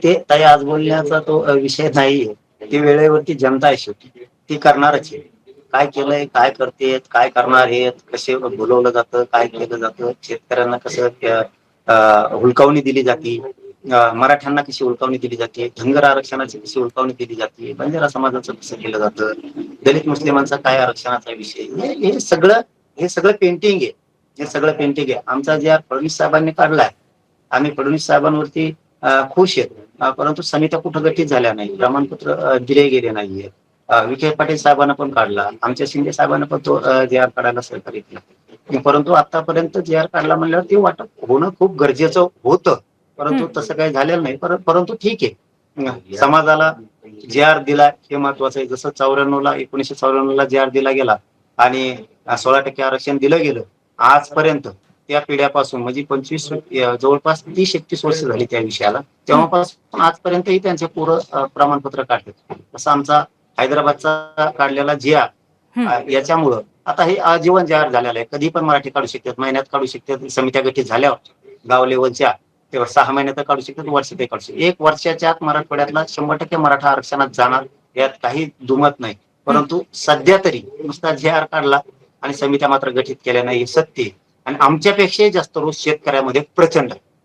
ते ताई आज बोलण्याचा तो विषय नाहीये. ती वेळेवरती जनता आहे शेवटी. ती करणारच आहे. काय केलंय, काय करतेत, काय करणार आहेत, कसे बोलवलं जातं, काय केलं जातं, शेतकऱ्यांना कसं हुलकावणी दिली जाते, मराठ्यांना कशी हुलकावणी दिली जाते, धनगर आरक्षणाची कशी हुलकावणी दिली जाते, बंजारा समाजाचं कसं केलं जातं, दलित मुस्लिमांचा काय आरक्षणाचा विषय, हे सगळं पेंटिंग आहे. हे सगळं पेंटिंग आहे. आमचा जे फडणवीस साहेबांनी काढलाय, आम्ही फडणवीस साहेबांवरती खुश आहेत. परंतु समित्या कुठं गठीत झाल्या नाही, प्रमाणपत्र दिले गेले नाहीये. विखे पाटील साहेबांना पण काढला, आमच्या शिंदे साहेबांना पण तो जे आर काढायला सहकार्य केलं. परंतु आतापर्यंत जे आर काढला म्हणल्यावर ते वाटप होणं खूप गरजेचं होतं. परंतु तसं काही झालेलं नाही. परंतु ठीक आहे, समाजाला जे आर दिला हे महत्वाचं आहे. जसं 1994ला जे आर दिला गेला आणि 16% आरक्षण दिलं गेलं, आजपर्यंत त्या पिढ्यापासून म्हणजे 25 जवळपास 30-31 वर्ष झाली त्या विषयाला, तेव्हापासून आजपर्यंतही त्यांचे पूर्ण प्रमाणपत्र काढतात. तसं आमचा हैदराबादचा काढलेला जे आर याच्यामुळं आता हे आजीवन जे आर झालेलं आहे. कधी पण मराठी काढू शकतात, महिन्यात काढू शकतात, समित्या गठीत झाल्यावर गाव लेवलच्या तेव्हा 6 महिन्यात काढू शकतात, वर्षातही काढू शकतात. 1 वर्षाच्या आत मराठवाड्यातला 100% मराठा आरक्षणात जाणार, यात काही दुमत नाही. परंतु सध्या तरी नुसता जे आर काढला आणि समित्या मात्र गठीत केल्या नाही, हे सत्य आहे. आणि आमच्यापेक्षाही जास्त रोष शेतकऱ्यामध्ये प्रचंड आहे.